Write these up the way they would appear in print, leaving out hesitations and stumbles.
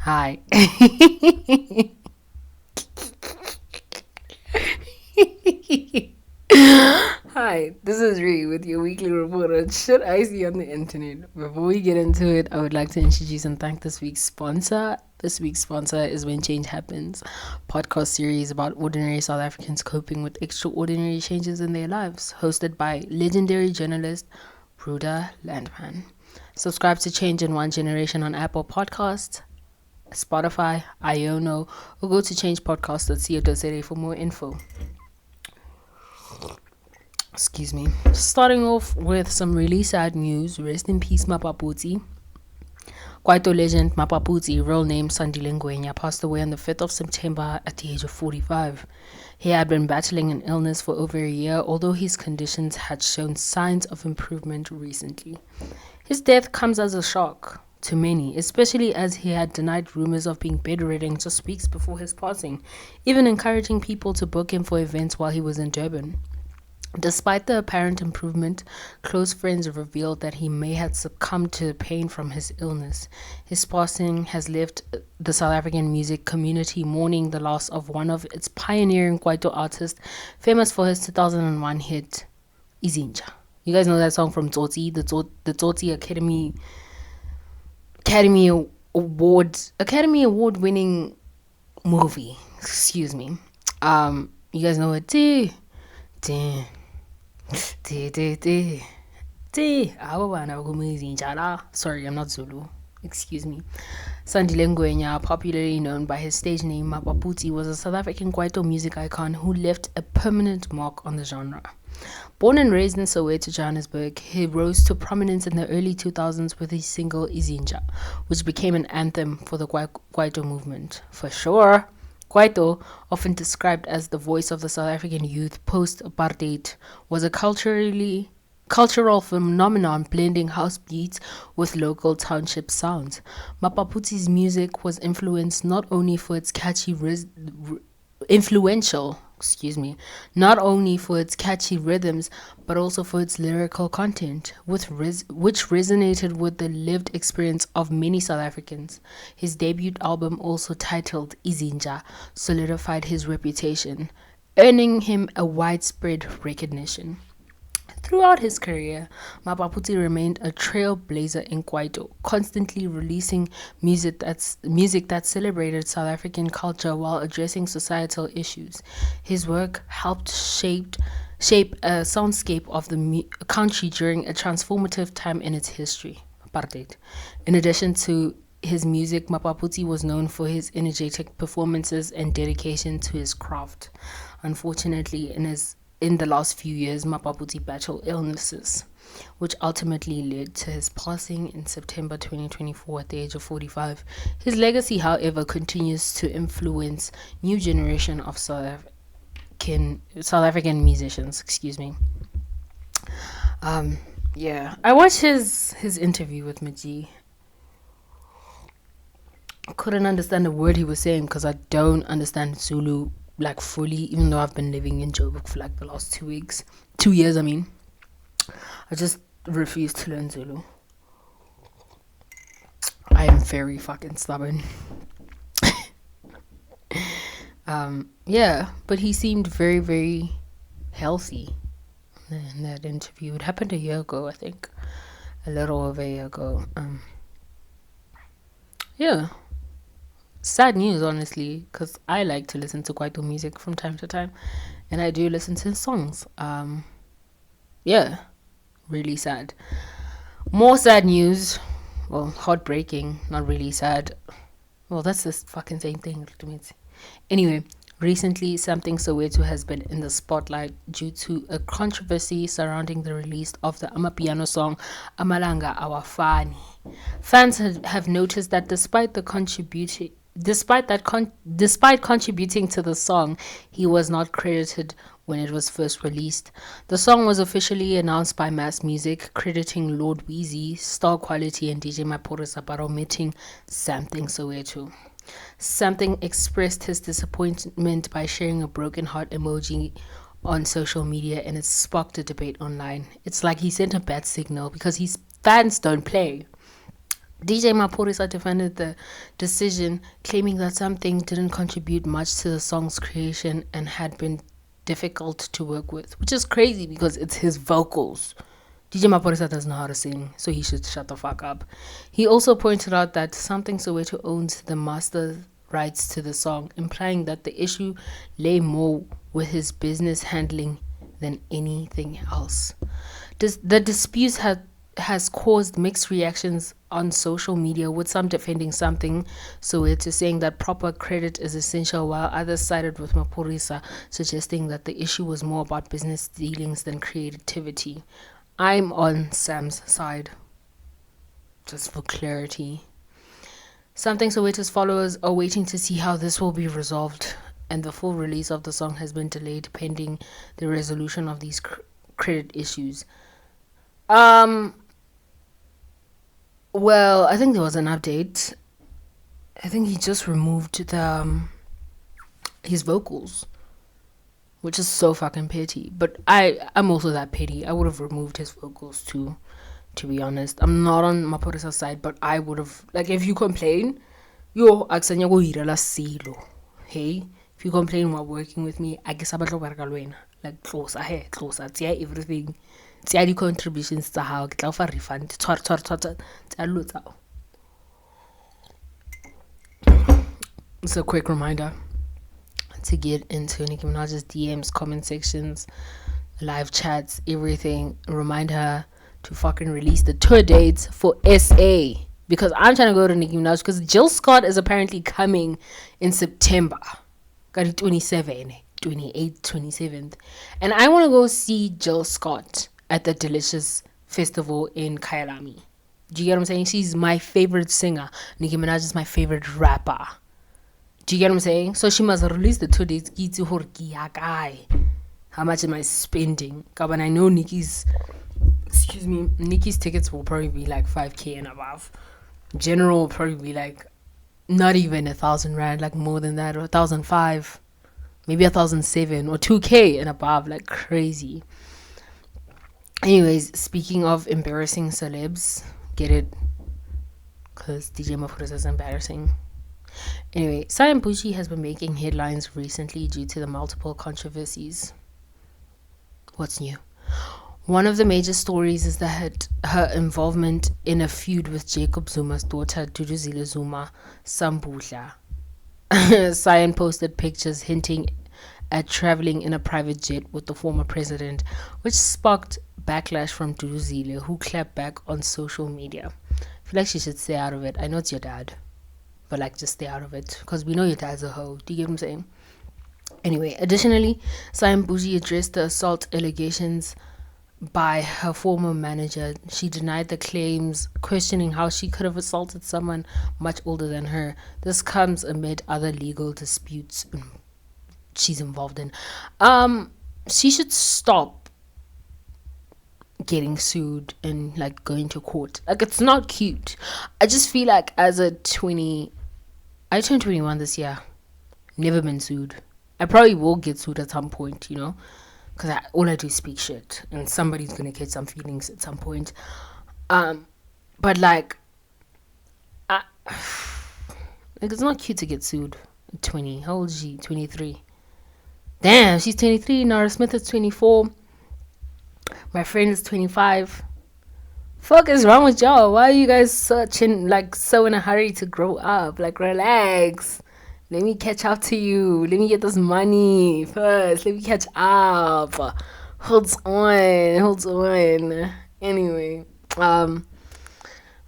Hi. Hi, this is Ree with your weekly report on shit I see on the internet. Before we get into it, I would like to introduce and thank this week's sponsor. This week's sponsor is When Change Happens, podcast series about ordinary South Africans coping with extraordinary changes in their lives, hosted by legendary journalist Ruda Landman. Subscribe to Change in One Generation on Apple Podcasts, Spotify, Iono, or go to changepodcast.co.za for more info. Excuse me. Starting off with some really sad news. Rest in peace, Mapaputsi. Kwaito legend Mapaputsi, real name Sandile Ngwenya, passed away on the 5th of September at the age of 45. He had been battling an illness for over a year, although his conditions had shown signs of improvement recently. His death comes as a shock to many, especially as he had denied rumors of being bedridden just weeks before his passing, even encouraging people to book him for events while he was in Durban. Despite the apparent improvement, close friends revealed that he may have succumbed to pain from his illness. His passing has left the South African music community mourning the loss of one of its pioneering Kwaito artists, famous for his 2001 hit, Izinja. You guys know that song from Tsotsi, the Tsotsi Academy Award winning movie. Excuse me. You guys know it. Sorry, I'm not Zulu. Excuse me. Sandile Ngwenya, popularly known by his stage name Mapaputsi, was a South African Kwaito music icon who left a permanent mark on the genre. Born and raised in Soweto, Johannesburg, he rose to prominence in the early 2000s with his single Izinja, which became an anthem for the Kwaito movement. For sure, Kwaito, often described as the voice of the South African youth post-apartheid, was a cultural phenomenon blending house beats with local township sounds. Mapaputsi's music was influenced not only for its not only for its catchy rhythms, but also for its lyrical content, which resonated with the lived experience of many South Africans. His debut album, also titled Izinja, solidified his reputation, earning him a widespread recognition. Throughout his career, Mapaputsi remained a trailblazer in Kwaito, constantly releasing music that celebrated South African culture while addressing societal issues. His work helped shape a soundscape of the country during a transformative time in its history, apartheid. In addition to his music, Mapaputsi was known for his energetic performances and dedication to his craft. Unfortunately, in the last few years, Mapaputsi battled illnesses, which ultimately led to his passing in September 2024 at the age of 45. His legacy, however, continues to influence new generation of South African musicians. Excuse me. Yeah, I watched his interview with Maji. Couldn't understand a word he was saying because I don't understand Zulu like fully, even though I've been living in Joburg for like the last 2 years. I mean, I just refuse to learn Zulu. I am very fucking stubborn. Yeah, but he seemed very, very healthy in that interview. It happened a year ago, I think, a little over a year ago. Yeah. Sad news, honestly, because I like to listen to Kwaito music from time to time, and I do listen to his songs. Yeah, really sad. More sad news. Well, heartbreaking, not really sad. Well, that's the fucking same thing. Anyway, recently, Samthing Soweto has been in the spotlight due to a controversy surrounding the release of the Amapiano song Amalanga Awafani. Fans have noticed that despite contributing to the song, he was not credited when it was first released. The song was officially announced by Mass Music, crediting Lord Weezy, Star Quality, and DJ Maphorisa, but omitting Samthing Soweto. Samthing expressed his disappointment by sharing a broken heart emoji on social media, and it sparked a debate online. It's like he sent a bad signal because his fans don't play. DJ Maphorisa defended the decision, claiming that Samthing didn't contribute much to the song's creation and had been difficult to work with, which is crazy because it's his vocals. DJ Maphorisa doesn't know how to sing, so he should shut the fuck up. He also pointed out that Samthing Soweto owns the master rights to the song, implying that the issue lay more with his business handling than anything else. The dispute has caused mixed reactions on social media, with some defending Samthing Soweto, saying that proper credit is essential, while others sided with Maphorisa, suggesting that the issue was more about business dealings than creativity. I'm on Sam's side, just for clarity. Samthing Soweto's followers are waiting to see how this will be resolved, and the full release of the song has been delayed pending the resolution of these credit issues. Well, I think there was an update. I think he just removed his vocals, which is so fucking petty. But I'm also that petty. I would have removed his vocals too, to be honest. I'm not on Maphorisa's side, but I would have, like, if you complain, yo, aksanya go hirela silo. Hey, if you complain while working with me, I guess abatlo werka lwena. Like, closer, tia everything. Tia di contributions tsa hao, ke tla o fa refund. Tsa lo tsao. It's a quick reminder to get into Nicki Minaj's DMs, comment sections, live chats, everything. Remind her to fucking release the tour dates for SA, because I'm trying to go to Nicki Minaj, because Jill Scott is apparently coming in September. Got it 27, 28, 27th. And I want to go see Jill Scott at the Delicious Festival in Kyalami. Do you get what I'm saying? She's my favorite singer. Nicki Minaj is my favorite rapper. Do you get what I'm saying? So she must release the 2 days. How much am I spending? Because I know Nicki's tickets will probably be like 5K and above. General will probably be like not even 1,000 rand, like more than that, or 1,005, maybe 1,007 or 2K and above, like crazy. Anyways, speaking of embarrassing celebs, get it? Because DJ Maphorisa is embarrassing. Anyway, Cyan Boujee has been making headlines recently due to the multiple controversies. What's new? One of the major stories is that her involvement in a feud with Jacob Zuma's daughter, Duduzile Zuma, Sambudla. Cyan posted pictures hinting at traveling in a private jet with the former president, which sparked backlash from Duduzile, who clapped back on social media. I feel like she should stay out of it. I know it's your dad, but like, just stay out of it, because we know your dad's a hoe. Do you get what I'm saying? Anyway, additionally, Cyan Boujee addressed the assault allegations by her former manager. She denied the claims, questioning how she could have assaulted someone much older than her. This comes amid other legal disputes she's involved in. She should stop getting sued and like going to court. Like, it's not cute. I just feel like as a 20, I turned 21 this year, never been sued. I probably will get sued at some point, you know, because all I do is speak shit, and somebody's gonna catch some feelings at some point. But like it's not cute to get sued at 20. How old is she? 23. Damn, she's 23. Nara Smith is 24. My friend is 25. Fuck is wrong with y'all? Why are you guys so in a hurry to grow up? Like, relax. Let me catch up to you. Let me get this money first. Let me catch up. Hold on. Anyway,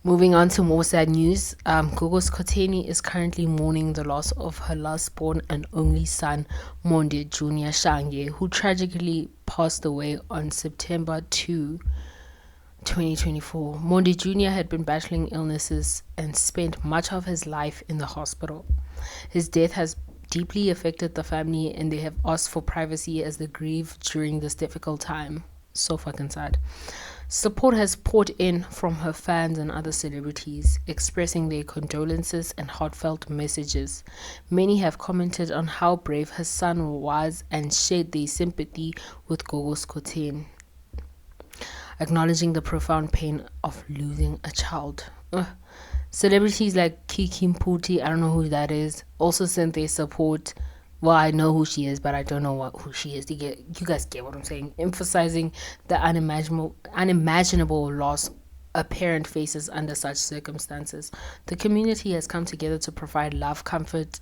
moving on to more sad news. Gogo Skhotheni is currently mourning the loss of her last born and only son, Monde Jr. Shange, who tragically passed away on September 2, 2024. Monde Jr. had been battling illnesses and spent much of his life in the hospital. His death has deeply affected the family, and they have asked for privacy as they grieve during this difficult time. So fucking sad. Support has poured in from her fans and other celebrities, expressing their condolences and heartfelt messages. Many have commented on how brave her son was and shared their sympathy with Gogo Skhotheni, acknowledging the profound pain of losing a child. Celebrities like Kiki Mputi, I don't know who that is, also sent their support. Well, I know who she is, but I don't know who she is. You guys get what I'm saying? Emphasizing the unimaginable loss a parent faces under such circumstances. The community has come together to provide love, comfort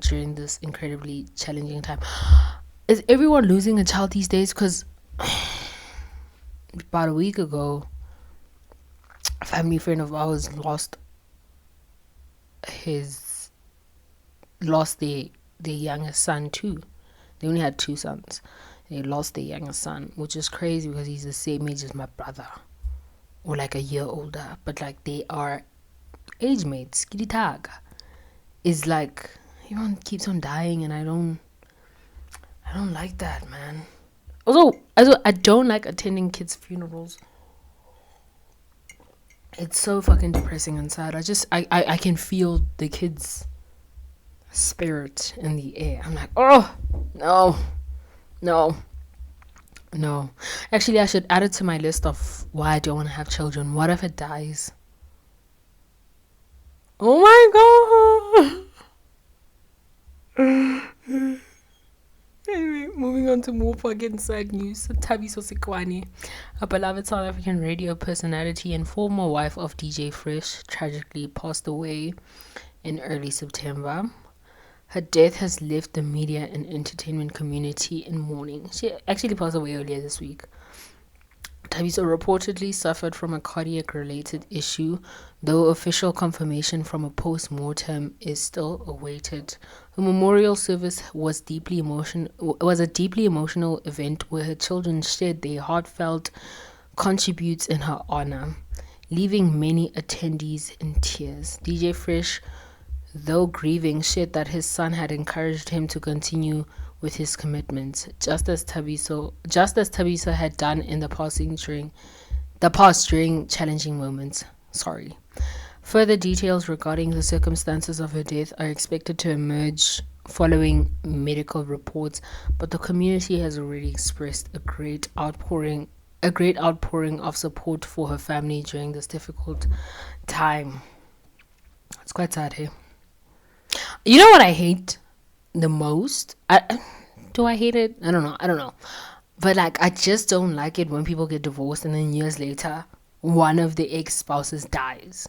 during this incredibly challenging time. Is everyone losing a child these days? Because about a week ago, a family friend of ours lost their youngest son too. They only had 2 sons. They lost their youngest son, which is crazy because he's the same age as my brother, or like a year older, but like they are age mates. Kiditaga is like everyone keeps on dying, and I don't like that, man. Also, I don't like attending kids' funerals. It's so fucking depressing and sad. I can feel the kids' spirit in the air. I'm like, oh no. Actually, I should add it to my list of why I don't want to have children. What if it dies? Oh my god. Anyway, moving on to more fucking sad news. Thabiso Sikwane, a beloved South African radio personality and former wife of DJ Fresh, tragically passed away in early September. Her death has left the media and entertainment community in mourning. She actually passed away earlier this week. Thabiso reportedly suffered from a cardiac-related issue, though official confirmation from a post-mortem is still awaited. Her memorial service was a deeply emotional event where her children shared their heartfelt contributes in her honor, leaving many attendees in tears. DJ Fresh, though grieving, shared that his son had encouraged him to continue with his commitments, just as Thabiso had done in the past during challenging moments. Further details regarding the circumstances of her death are expected to emerge following medical reports, but the community has already expressed a great outpouring of support for her family during this difficult time. It's quite sad here. You know what I hate the most? Do I hate it? I don't know. But like, I just don't like it when people get divorced and then years later, one of the ex-spouses dies.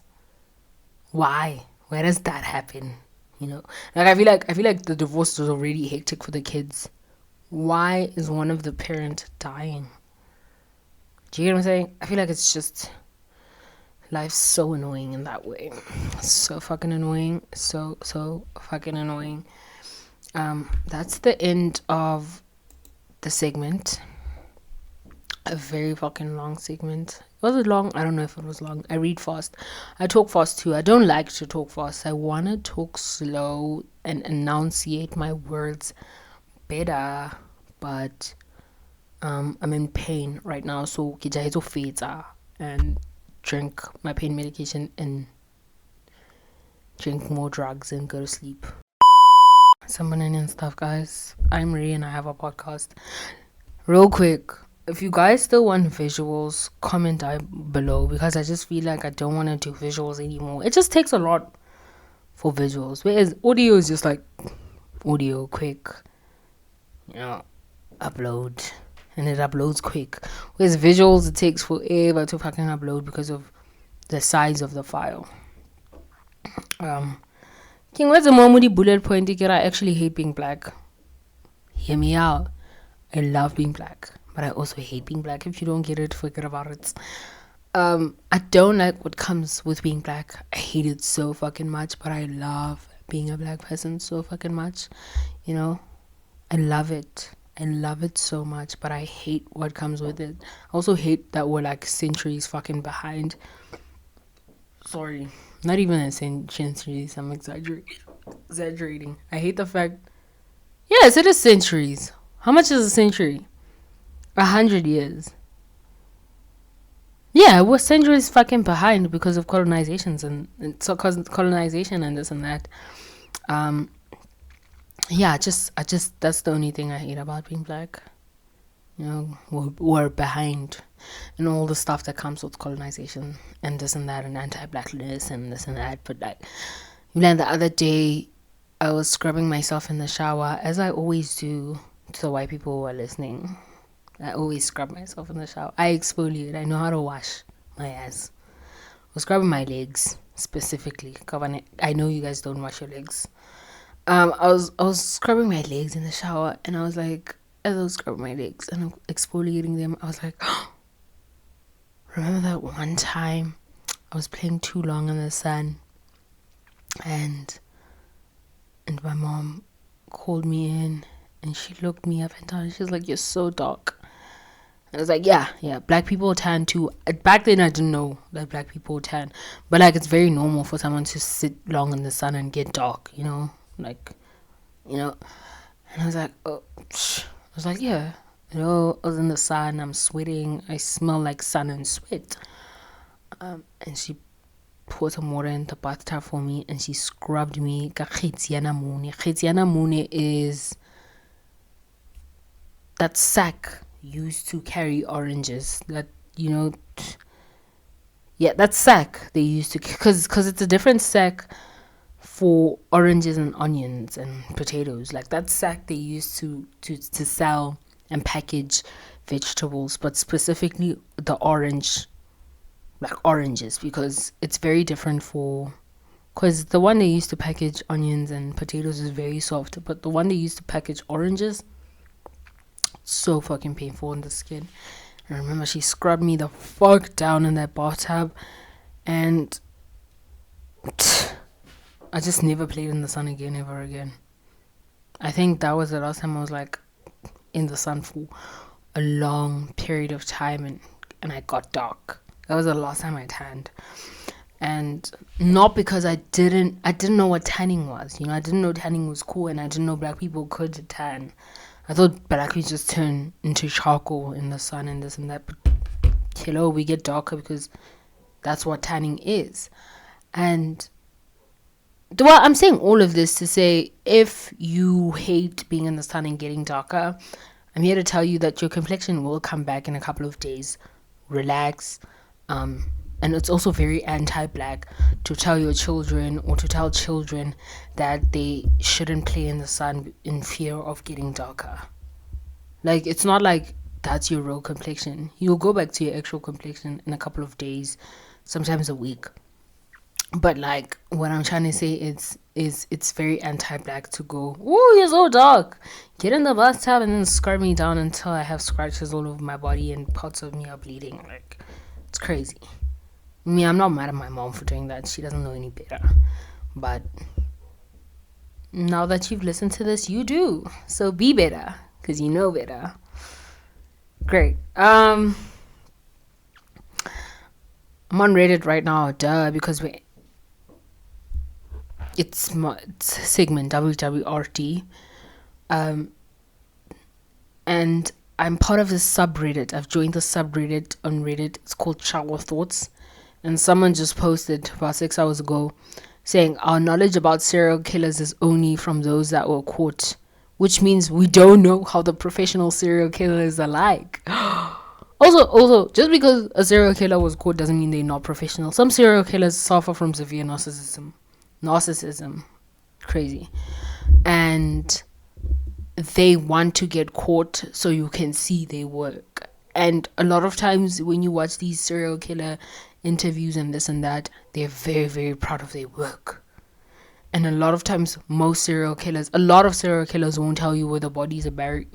Why? Where does that happen? You know, like I feel like the divorce was already hectic for the kids. Why is one of the parents dying? Do you get what I'm saying? I feel like it's just life's so annoying in that way. So fucking annoying. So fucking annoying. That's the end of the segment. A very fucking long segment. Was it long? I don't know if it was long. I read fast. I talk fast too. I don't like to talk fast. I want to talk slow and enunciate my words better. But I'm in pain right now. So and drink my pain medication and drink more drugs and go to sleep. Some banana stuff, guys. I'm Ray and I have a podcast. Real quick, if you guys still want visuals, comment down below, because I just feel like I don't want to do visuals anymore. It just takes a lot for visuals, whereas audio is just like audio, quick, upload, and it uploads quick. Whereas visuals, it takes forever to fucking upload because of the size of the file. King, what's the moment bullet point? I actually hate being black. Hear me out. I love being black, but I also hate being black. If you don't get it, forget about it. I don't like what comes with being black. I hate it so fucking much, but I love being a black person so fucking much. You know, I love it. I love it so much, but I hate what comes with it. I also hate that we're like centuries fucking behind. Sorry, not even a centuries. I'm exaggerating. I hate the fact. Yes, it is centuries. How much is a century? 100 years. Yeah, we're centuries fucking behind because of colonizations and so colonization and this and that. Yeah, I just that's the only thing I hate about being black. were behind and all the stuff that comes with colonization and this and that and anti-blackness and this and that. But like, the other day, I was scrubbing myself in the shower, as I always do. To the white people who are listening, I always scrub myself in the shower. I exfoliate. I know how to wash my ass. I was scrubbing my legs specifically. I know you guys don't wash your legs. I was scrubbing my legs in the shower, and I was like, as I was scrubbing my legs and exfoliating them, I was like, oh, remember that one time I was playing too long in the sun, and my mom called me in, and she looked me up and down, and she was like, you're so dark. And I was like, yeah, black people tan too. Back then I didn't know that black people tan, but like, it's very normal for someone to sit long in the sun and get dark, and I was like, oh, I was like, yeah, I was in the sun, I'm sweating, I smell like sun and sweat. And she poured some water in the bathtub for me, and she scrubbed me. Gatekeeper is that sack used to carry oranges. That that sack they used to, because it's a different sack for oranges and onions and potatoes. Like that sack they used to sell and package vegetables, but specifically the oranges, because it's very different because the one they used to package onions and potatoes is very soft, but the one they used to package oranges, so fucking painful on the skin. And I remember she scrubbed me the fuck down in that bathtub, and I just never played in the sun again, ever again. I think that was the last time I was like in the sun for a long period of time, and I got dark. That was the last time I tanned. And not because I didn't know what tanning was. I didn't know tanning was cool, and I didn't know black people could tan. I thought black people just turn into charcoal in the sun and this and that. But hello, we get darker because that's what tanning is. And I'm saying all of this to say, if you hate being in the sun and getting darker, I'm here to tell you that your complexion will come back in a couple of days. Relax. And it's also very anti-black to tell your children, or to tell children, that they shouldn't play in the sun in fear of getting darker. Like, it's not like that's your real complexion. You'll go back to your actual complexion in a couple of days, sometimes a week. But like, what I'm trying to say is it's very anti-black to go, oh, you're so dark, get in the bathtub and then scrub me down until I have scratches all over my body and parts of me are bleeding. Like, it's crazy. I'm not mad at my mom for doing that. She doesn't know any better. But now that you've listened to this, you do. So be better, because you know better. Great. I'm on Reddit right now, because it's segment WWRD. And I'm part of this subreddit. I've joined the subreddit on Reddit. It's called Shower Thoughts. And someone just posted about 6 hours ago saying our knowledge about serial killers is only from those that were caught, which means we don't know how the professional serial killers are like. Also, just because a serial killer was caught doesn't mean they're not professional. Some serial killers suffer from severe narcissism. Crazy. And they want to get caught so you can see their work. And a lot of times when you watch these serial killer interviews and this and that, they're very, very proud of their work. And a lot of times, a lot of serial killers won't tell you where the bodies are buried.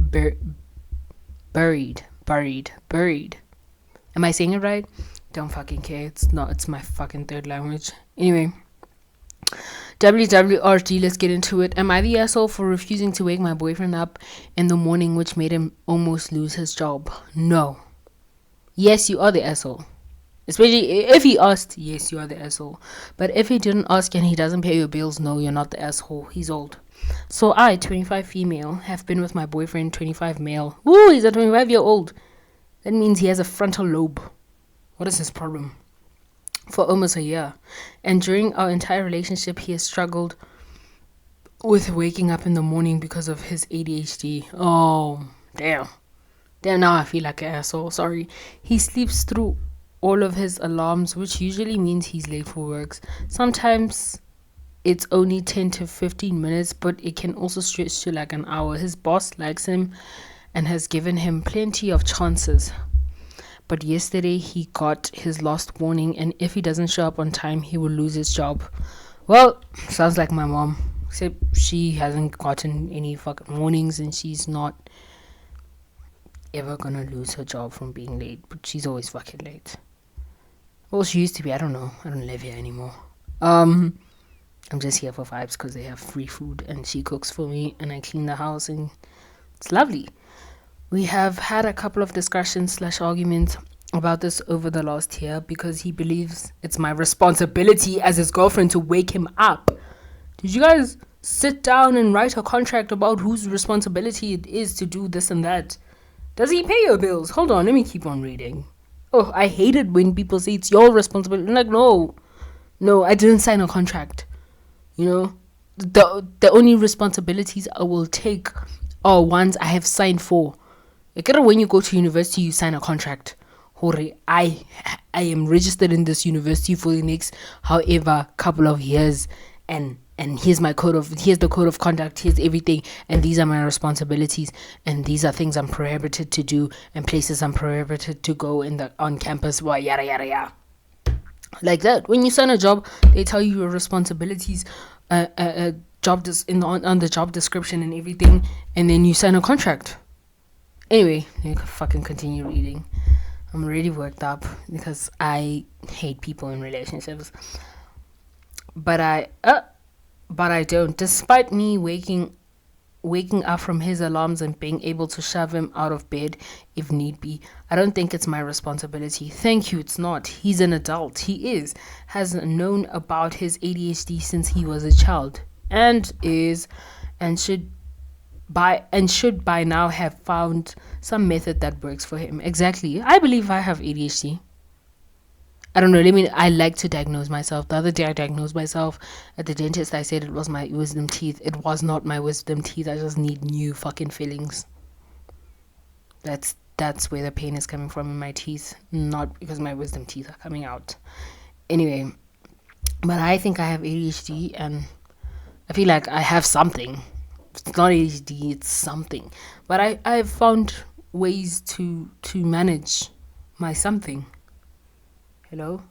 Am I saying it right? Don't fucking care. It's my fucking third language. Anyway, WWRD, let's get into it. Am I the asshole for refusing to wake my boyfriend up in the morning, which made him almost lose his job? No. Yes, you are the asshole. Especially if he asked, yes, you are the asshole. But if he didn't ask and he doesn't pay your bills, no, you're not the asshole. He's old. So I, 25 female, have been with my boyfriend, 25 male. Woo, he's a 25-year-old. That means he has a frontal lobe. What is his problem? For almost a year. And during our entire relationship, he has struggled with waking up in the morning because of his ADHD. Oh, damn. Damn, now I feel like an asshole. Sorry. He sleeps through all of his alarms, which usually means he's late for work. Sometimes it's only 10 to 15 minutes, but it can also stretch to like an hour. His boss likes him and has given him plenty of chances. But yesterday he got his last warning, and if he doesn't show up on time, he will lose his job. Well, sounds like my mom, except she hasn't gotten any fucking warnings and she's not ever gonna lose her job from being late, but she's always fucking late. Well, she used to be. I don't know. I don't live here anymore. I'm just here for vibes because they have free food and she cooks for me and I clean the house and it's lovely. We have had a couple of discussions / arguments about this over the last year because he believes it's my responsibility as his girlfriend to wake him up. Did you guys sit down and write a contract about whose responsibility it is to do this and that? Does he pay your bills? Hold on, let me keep on reading. Oh, I hate it when people say it's your responsibility. I'm like, no, I didn't sign a contract. You know, the only responsibilities I will take are ones I have signed for. Like, when you go to university, you sign a contract. I am registered in this university for the next however couple of years, and here's the code of conduct, here's everything, and these are my responsibilities, and these are things I'm prohibited to do, and places I'm prohibited to go on campus, yada yada yada. Like that. When you sign a job, they tell you your responsibilities, on the job description and everything, and then you sign a contract. Anyway, you can fucking continue reading. I'm already worked up because I hate people in relationships. But I don't. Despite me waking up from his alarms and being able to shove him out of bed if need be, I don't think it's my responsibility. Thank you, it's not. He's an adult. He has known about his ADHD since he was a child and should by now have found some method that works for him. Exactly. I believe I have ADHD. I don't know. I like to diagnose myself. The other day I diagnosed myself at the dentist. I said it was my wisdom teeth. It was not my wisdom teeth. I just need new fucking fillings. That's where the pain is coming from in my teeth. Not because my wisdom teeth are coming out. Anyway, but I think I have ADHD and I feel like I have something. It's not ADHD, it's something. But I've found ways to manage my something. Hello?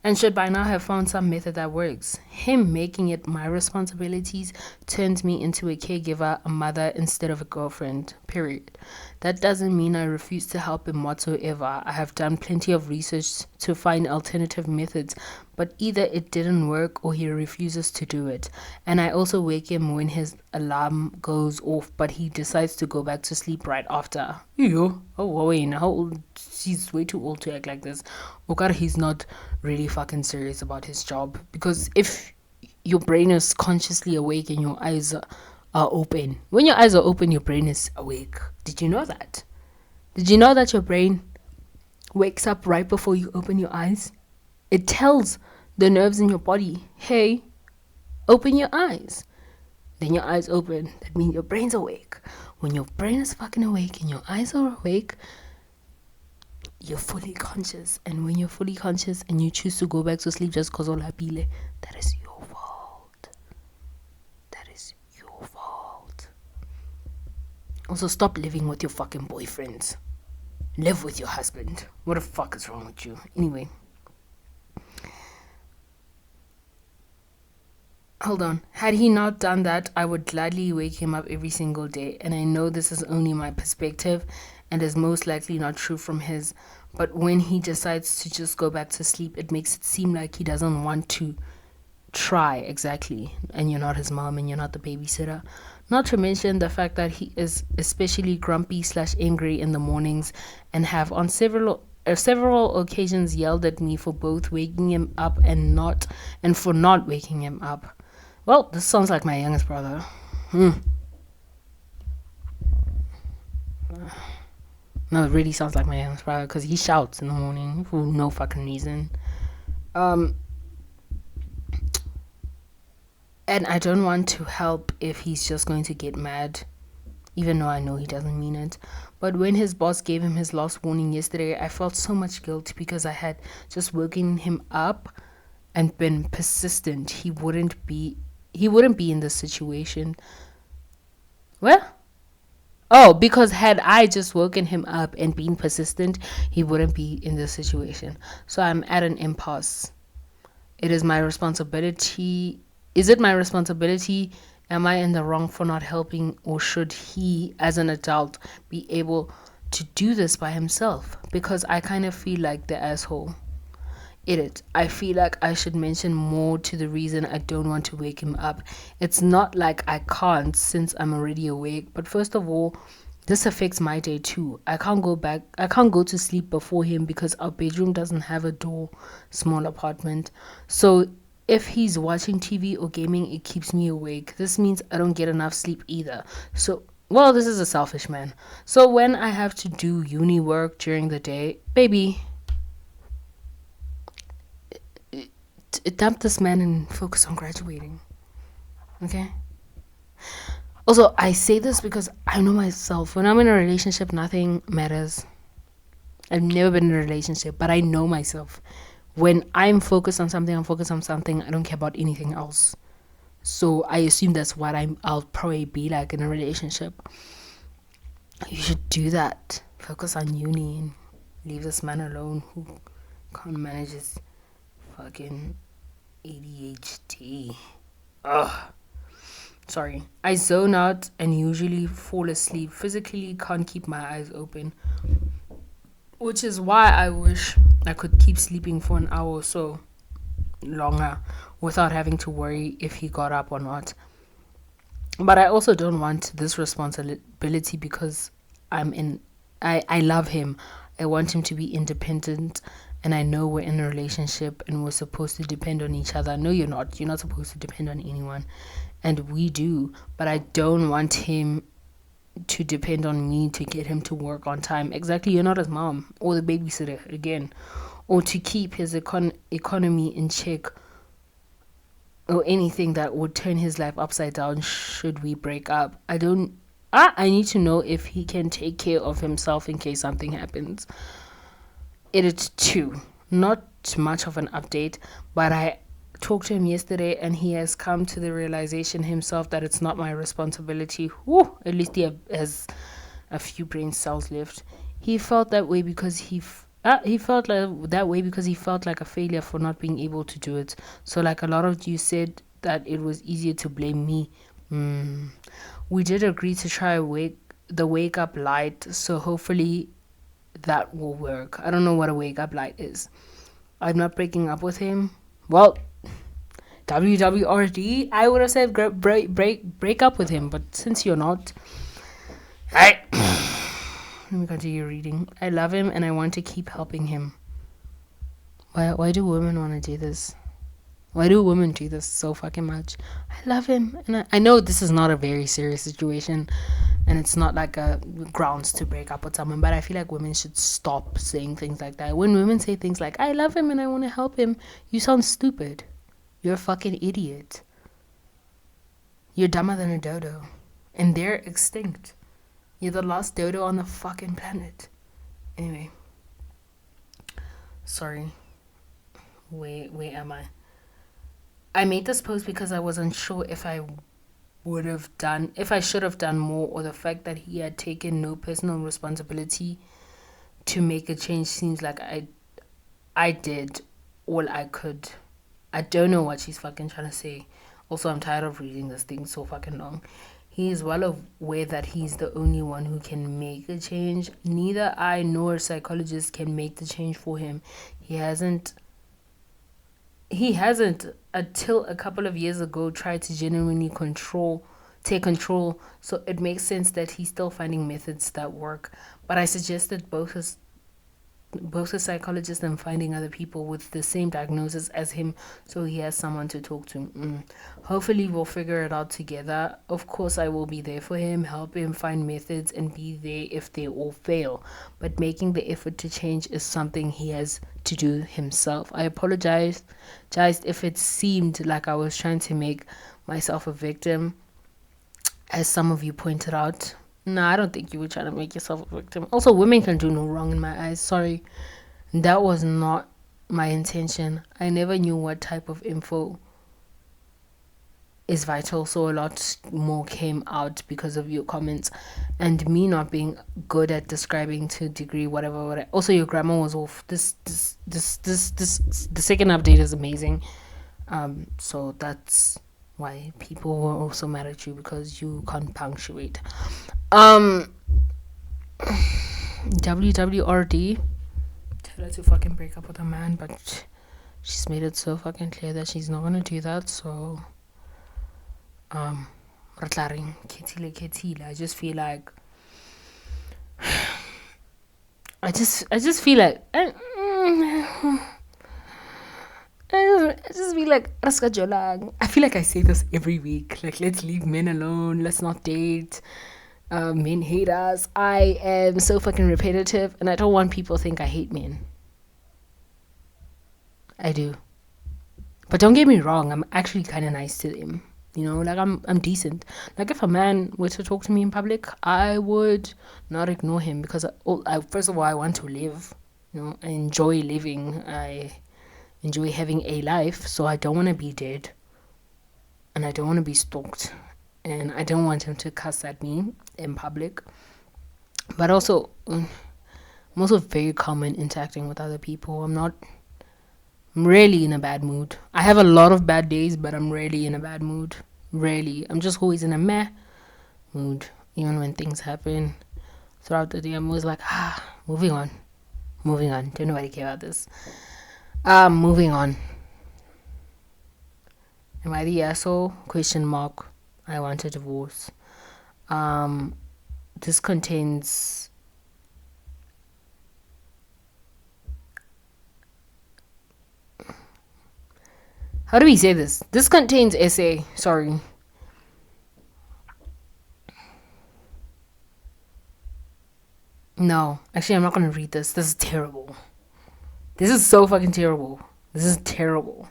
And should by now have found some method that works. Him making it my responsibilities turns me into a caregiver, a mother instead of a girlfriend, period. That doesn't mean I refuse to help him whatsoever. I have done plenty of research to find alternative methods, but either it didn't work or he refuses to do it. And I also wake him when his alarm goes off, but he decides to go back to sleep right after. Oh, wait, how old? He's way too old to act like this. Oh God, he's not really fucking serious about his job. Because if your brain is consciously awake and your eyes are open, when your eyes are open, your brain is awake. Did you know that? Did you know that your brain wakes up right before you open your eyes? It tells the nerves in your body, hey, open your eyes. Then your eyes open. That means your brain's awake. When your brain is fucking awake and your eyes are awake, you're fully conscious. And when you're fully conscious and you choose to go back to sleep just because of lapile, that is your fault. That is your fault. Also, stop living with your fucking boyfriends. Live with your husband. What the fuck is wrong with you? Anyway. Hold on. Had he not done that, I would gladly wake him up every single day. And I know this is only my perspective and is most likely not true from his. But when he decides to just go back to sleep, it makes it seem like he doesn't want to try. Exactly. And you're not his mom and you're not the babysitter. Not to mention the fact that he is especially grumpy / angry in the mornings and have on several occasions yelled at me for both waking him up and for not waking him up. Well, this sounds like my youngest brother. No, it really sounds like my youngest brother because he shouts in the morning for no fucking reason. And I don't want to help if he's just going to get mad even though I know he doesn't mean it. But when his boss gave him his last warning yesterday, I felt so much guilt because I had just woken him up and been persistent. He wouldn't be in this situation. Well, oh, because had I just woken him up and been persistent, he wouldn't be in this situation. So I'm at an impasse. It is my responsibility. Is it my responsibility? Am I in the wrong for not helping, or should he, as an adult, be able to do this by himself? Because I kind of feel like the asshole. I feel like I should mention more to the reason I don't want to wake him up. It's not like I can't since I'm already awake, but first of all, this affects my day too. I can't go to sleep before him because our bedroom doesn't have a door, small apartment. So if he's watching TV or gaming, it keeps me awake. This means I don't get enough sleep either. So, well, this is a selfish man. So when I have to do uni work during the day, baby, dump this man and focus on graduating. Okay? Also, I say this because I know myself. When I'm in a relationship, nothing matters. I've never been in a relationship, but I know myself. When I'm focused on something, I'm focused on something. I don't care about anything else. So I assume that's what I'll probably be like in a relationship. You should do that. Focus on uni and leave this man alone who can't manage his fucking ADHD. Ugh. Sorry. I zone out and usually fall asleep. Physically can't keep my eyes open. Which is why I wish I could keep sleeping for an hour or so longer without having to worry if he got up or not. But I also don't want this responsibility because I love him. I want him to be independent, and I know we're in a relationship and we're supposed to depend on each other. No, you're not. You're not supposed to depend on anyone. And we do. But I don't want him to depend on me to get him to work on time. Exactly, you're not his mom or the babysitter again. Or to keep his economy in check, or anything that would turn his life upside down should we break up. I need to know if he can take care of himself in case something happens. Edit 2. Not much of an update, but I talked to him yesterday and he has come to the realization himself that it's not my responsibility. Whew, at least he has a few brain cells left. He felt that way because he felt like a failure for not being able to do it. So like a lot of you said that it was easier to blame me. We did agree to try the wake up light, so hopefully that will work. I don't know what a wake up light is. I'm not breaking up with him. Well, WWRD, I would have said break up with him, but since you're not, let me continue reading. I love him and I want to keep helping him. Why do women want to do this? Why do women do this so fucking much? I love him, and I know this is not a very serious situation, and it's not like a grounds to break up with someone, but I feel like women should stop saying things like that. When women say things like, I love him and I want to help him, you sound stupid. You're a fucking idiot. You're dumber than a dodo. And they're extinct. You're the last dodo on the fucking planet. Anyway. Sorry. Where am I? I made this post because I wasn't sure if I should have done more, or the fact that he had taken no personal responsibility to make a change seems like I did all I could. I don't know what she's fucking trying to say. Also, I'm tired of reading this thing so fucking long. He is well aware that he's the only one who can make a change. Neither I nor a psychologist can make the change for him. He hasn't, until a couple of years ago, tried to genuinely take control. So it makes sense that he's still finding methods that work. But I suggested both a psychologist and finding other people with the same diagnosis as him, so he has someone to talk to. Hopefully we'll figure it out together. Of course I will be there for him, help him find methods, and be there if they all fail, but making the effort to change is something he has to do himself. I apologize if it seemed like I was trying to make myself a victim, as some of you pointed out. No, I don't think you were trying to make yourself a victim. Also, women can do no wrong in my eyes. Sorry. That was not my intention. I never knew what type of info is vital, so a lot more came out because of your comments and me not being good at describing to degree whatever. Also, your grammar was off. The second update is amazing. So that's why people were also mad at you because you can't punctuate. WWRD. Tell her to fucking break up with a man, but she's made it so fucking clear that she's not gonna do that. So, I just feel like I just feel like I just feel like I feel like I say this every week. Like, let's leave men alone. Let's not date. Men hate us. I am so fucking repetitive, and I don't want people to think I hate men. I do, but don't get me wrong. I'm actually kind of nice to them. You know, like I'm decent. Like if a man were to talk to me in public, I would not ignore him because first of all, I want to live. You know, I enjoy living. I enjoy having a life, so I don't want to be dead, and I don't want to be stalked, and I don't want him to cuss at me in public. But also, I'm also very calm in interacting with other people. I'm rarely in a bad mood. I have a lot of bad days, but I'm rarely in a bad mood. Rarely. I'm just always in a meh mood. Even when things happen throughout the day, I'm always like, moving on. Moving on. Don't nobody care about this. Moving on. Am I the asshole? Question mark. I want a divorce. This contains how do we say this? This contains essay. Sorry. No, actually, I'm not gonna read this. This is terrible. This is so fucking terrible. This is terrible.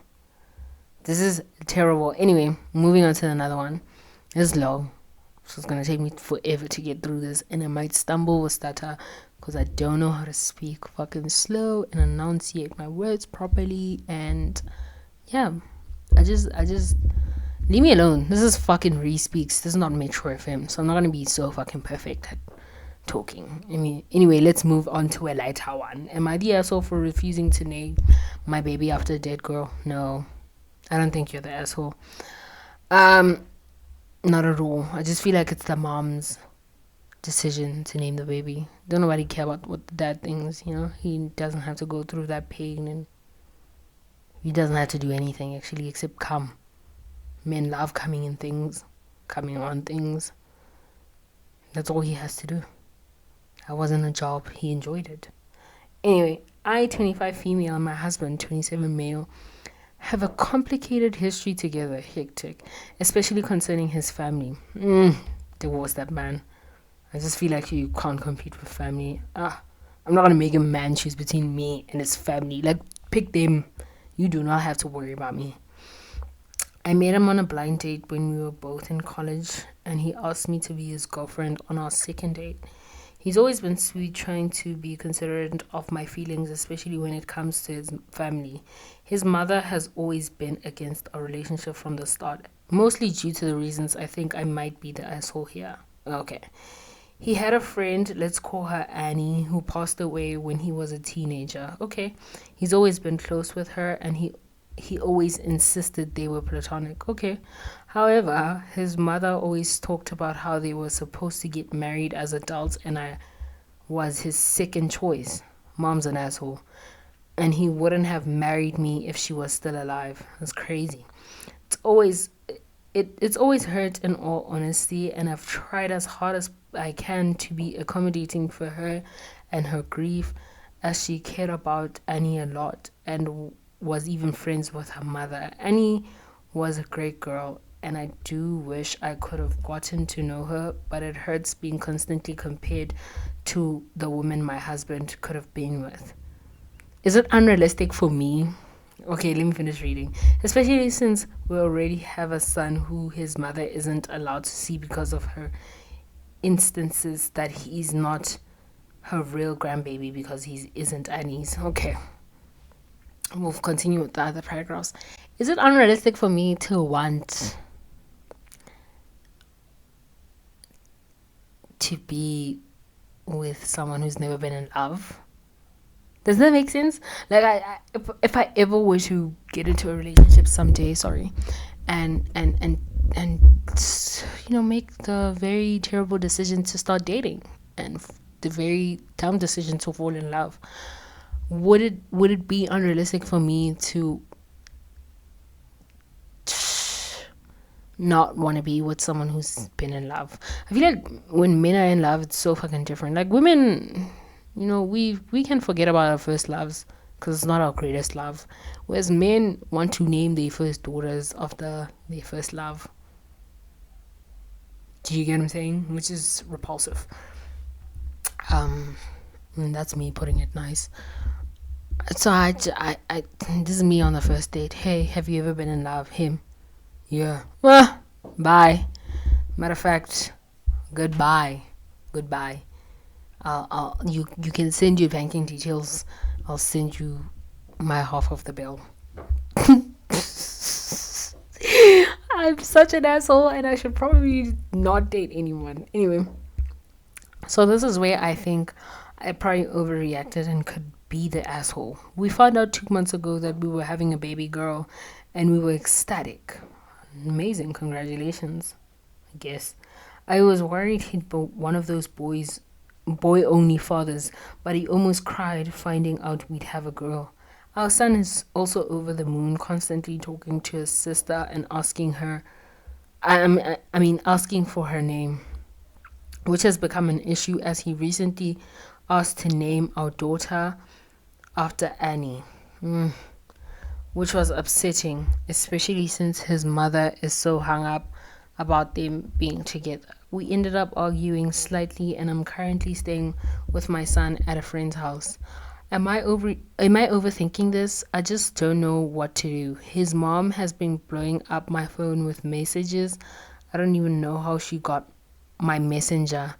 This is terrible. Anyway, moving on to another one. This is long, so it's gonna take me forever to get through this, and I might stumble or stutter because I don't know how to speak fucking slow and enunciate my words properly. And yeah, I just leave me alone. This is fucking Re-Speaks. This is not Metro FM, so I'm not gonna be so fucking perfect at talking. I mean, anyway, let's move on to a lighter one. Am I the asshole for refusing to name my baby after a dead girl? No, I don't think you're the asshole. Not at all. I just feel like it's the mom's decision to name the baby. Don't nobody care about what the dad thinks, you know? He doesn't have to go through that pain, and he doesn't have to do anything actually except come. Men love coming on things. That's all he has to do. That wasn't a job. He enjoyed it. Anyway, I, 25 female, and my husband, 27 male, have a complicated history together. Hectic. Especially concerning his family. Divorce that man. I just feel like you can't compete with family. I'm not going to make a man choose between me and his family. Like, pick them. You do not have to worry about me. I met him on a blind date when we were both in college, and he asked me to be his girlfriend on our second date. He's always been sweet, trying to be considerate of my feelings, especially when it comes to his family. His mother has always been against our relationship from the start, mostly due to the reasons I think I might be the asshole here. Okay. He had a friend, let's call her Annie, who passed away when he was a teenager. Okay. He's always been close with her, and he always insisted they were platonic. Okay. However, his mother always talked about how they were supposed to get married as adults, and I was his second choice. Mom's an asshole. And he wouldn't have married me if she was still alive. That's crazy. It's always hurt, in all honesty, and I've tried as hard as I can to be accommodating for her and her grief, as she cared about Annie a lot and was even friends with her mother. Annie was a great girl, and I do wish I could have gotten to know her, but it hurts being constantly compared to the woman my husband could have been with. Is it unrealistic for me? Okay, let me finish reading. Especially since we already have a son who his mother isn't allowed to see because of her instances that he's not her real grandbaby because he isn't Annie's. Okay, we'll continue with the other paragraphs. Is it unrealistic for me to want to be with someone who's never been in love? Does that make sense? Like, if I ever were to get into a relationship someday, sorry, and make the very terrible decision to start dating and the very dumb decision to fall in love, would it be unrealistic for me to not want to be with someone who's been in love? I feel like when men are in love, it's so fucking different. Like, women, we can forget about our first loves because it's not our greatest love, whereas men want to name their first daughters after their first love. Do you get what I'm saying? Which is repulsive. And that's me putting it nice. So I this is me on the first date. Hey, have you ever been in love? Him? Yeah. Well, bye. Matter of fact, goodbye. You can send your banking details. I'll send you my half of the bill. I'm such an asshole, and I should probably not date anyone. Anyway, so this is where I think I probably overreacted and could be the asshole. We found out 2 months ago that we were having a baby girl, and we were ecstatic. Amazing, congratulations, I guess. I was worried he'd be one of those boy-only fathers, but he almost cried finding out we'd have a girl. Our son is also over the moon, constantly talking to his sister and asking for her name, which has become an issue as he recently asked to name our daughter after Annie, which was upsetting, especially since his mother is so hung up about them being together. We ended up arguing slightly, and I'm currently staying with my son at a friend's house. Am I overthinking this? I just don't know what to do. His mom has been blowing up my phone with messages. I don't even know how she got my messenger.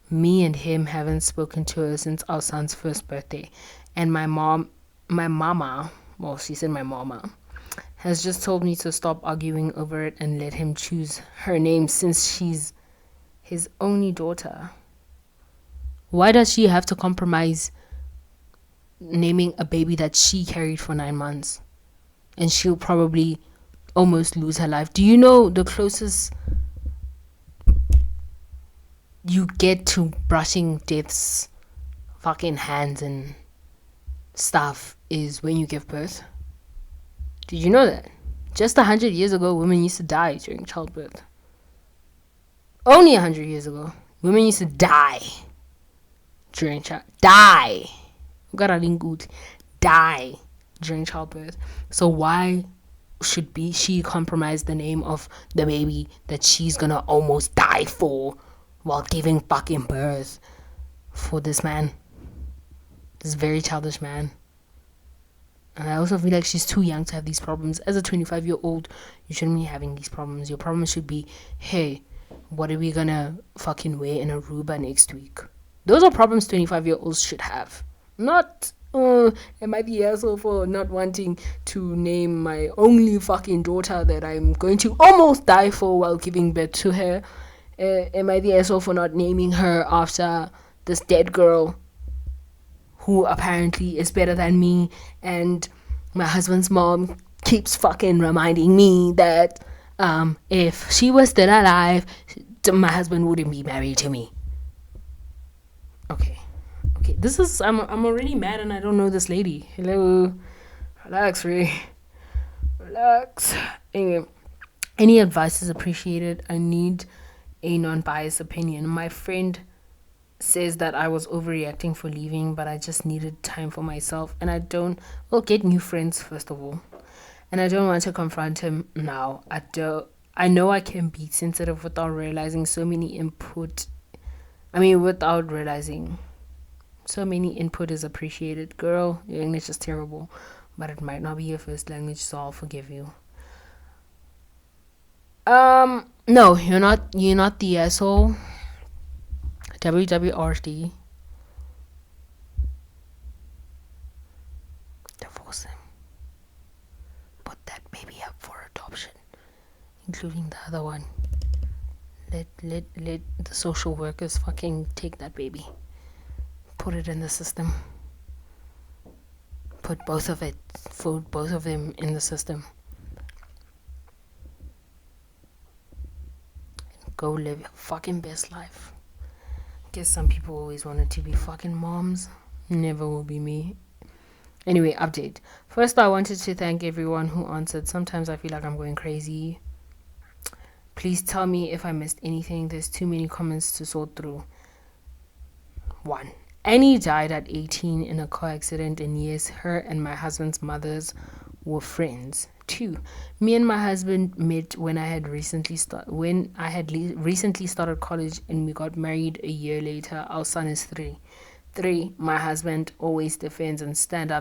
Me and him haven't spoken to her since our son's first birthday. And my mama, she said my mama, has just told me to stop arguing over it and let him choose her name since she's his only daughter. Why does she have to compromise naming a baby that she carried for 9 months? And she'll probably almost lose her life. Do you know the closest you get to brushing death's fucking hands and stuff is when you give birth? Did you know that? Just 100 years ago, women used to die during childbirth. Only 100 years ago, women used to die during die during childbirth. So why should she compromise the name of the baby that she's gonna almost die for while giving fucking birth for this man, this very childish man? And I also feel like she's too young to have these problems. As a 25-year-old, you shouldn't be having these problems. Your problem should be, hey, what are we gonna fucking wear in Aruba next week? Those are problems 25-year-olds should have. Not, am I the asshole for not wanting to name my only fucking daughter that I'm going to almost die for while giving birth to her? Am I the asshole for not naming her after this dead girl who apparently is better than me, and my husband's mom keeps fucking reminding me that if she was still alive, my husband wouldn't be married to me. Okay, this is, I'm already mad and I don't know this lady. Hello, relax, Ray, relax. Anyway, any advice is appreciated. I need a non-biased opinion. My friend says that I was overreacting for leaving, but I just needed time for myself, and get new friends first of all, and I don't want to confront him now. I know I can be sensitive without realizing so many input is appreciated. Girl, your English is terrible, but it might not be your first language, so I'll forgive you. No, you're not the asshole. WWRD. Divorce him. Put that baby up for adoption, including the other one. Let the social workers fucking take that baby. Put it in the system. Put both of them in the system. Go live your fucking best life. Guess some people always wanted to be fucking moms. Never will be me. Anyway, update. First, I wanted to thank everyone who answered. Sometimes I feel like I'm going crazy. Please tell me if I missed anything. There's too many comments to sort through. 1. Annie died at 18 in a car accident, and yes, her and my husband's mothers were friends. 2. Me and my husband met when I had recently started college, and we got married a year later. Our son is 3. 3. My husband always defends and stands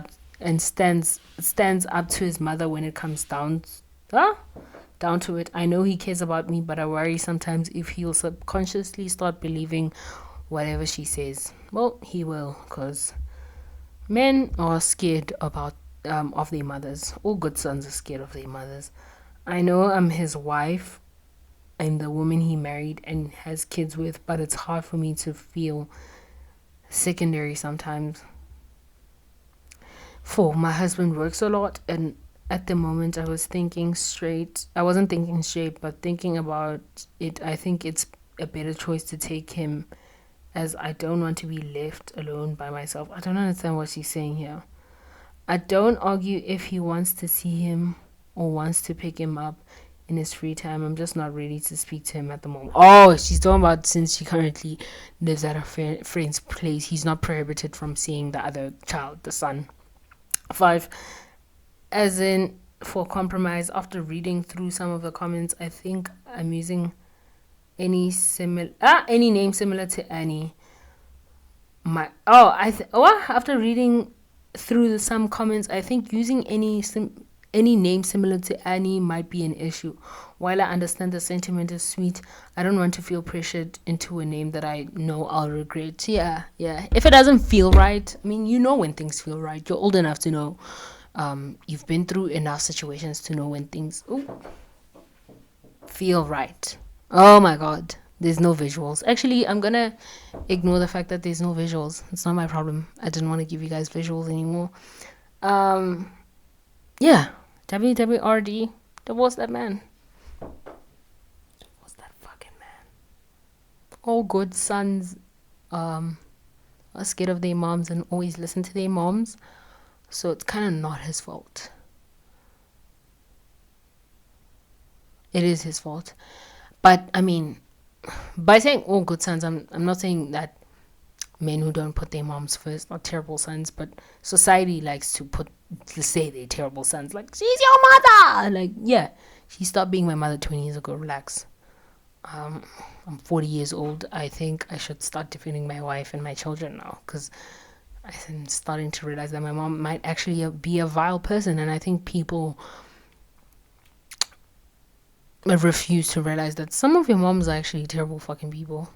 up to his mother when it comes down to it. I know he cares about me, but I worry sometimes if he'll subconsciously start believing whatever she says. Well, he will, because men are scared of their mothers. All good sons are scared of their mothers. I know I'm his wife. I'm the woman he married and has kids with, but it's hard for me to feel secondary sometimes. 4. My husband works a lot, and at the moment I wasn't thinking straight, but thinking about it, I think it's a better choice to take him, as I don't want to be left alone by myself. I don't understand what she's saying here. I don't argue if he wants to see him or wants to pick him up in his free time. I'm just not ready to speak to him at the moment. Oh, she's talking about since she currently lives at her friend's place, he's not prohibited from seeing the other child, the son. 5. As in, for compromise, after reading through some of the comments, I think I'm using any name similar to Annie. After reading through some comments, I think using any name similar to Annie might be an issue. While I understand the sentiment is sweet, I don't want to feel pressured into a name that I know I'll regret. Yeah. If it doesn't feel right, I mean, you know when things feel right. You're old enough to know. You've been through enough situations to know when things feel right. Oh my god, there's no visuals. Actually, I'm gonna ignore the fact that there's no visuals. It's not my problem. I didn't want to give you guys visuals anymore. Yeah, WWRD, divorce that man. Divorce that fucking man. All good sons are scared of their moms and always listen to their moms, so it's kind of not his fault. It is his fault. But I mean, by saying all good sons, I'm not saying that men who don't put their moms first are terrible sons, but society likes to say they're terrible sons. Like, she's your mother! Like, yeah, she stopped being my mother 20 years ago. Relax. I'm 40 years old. I think I should start defending my wife and my children now, because I'm starting to realize that my mom might actually be a vile person, and I think people refuse to realize that some of your moms are actually terrible fucking people.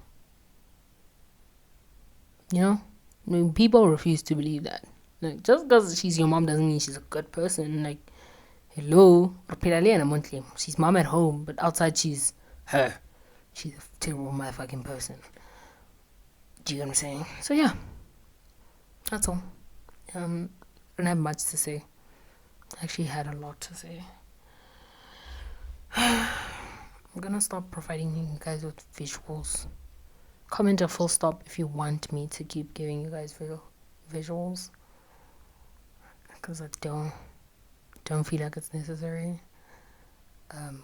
You know? I mean, people refuse to believe that. Like, just because she's your mom doesn't mean she's a good person. Like, hello, she's mom at home, but outside she's her. She's a terrible motherfucking person. Do you know what I'm saying? So yeah, that's all. I don't have much to say. I actually had a lot to say. I'm gonna stop providing you guys with visuals. Comment a full stop if you want me to keep giving you guys visuals, because I don't feel like it's necessary.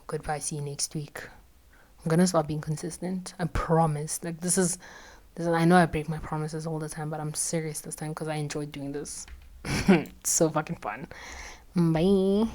Goodbye, see you next week. I'm gonna start being consistent, I promise. Like, this is I know I break my promises all the time, but I'm serious this time because I enjoyed doing this. It's so fucking fun. Bye.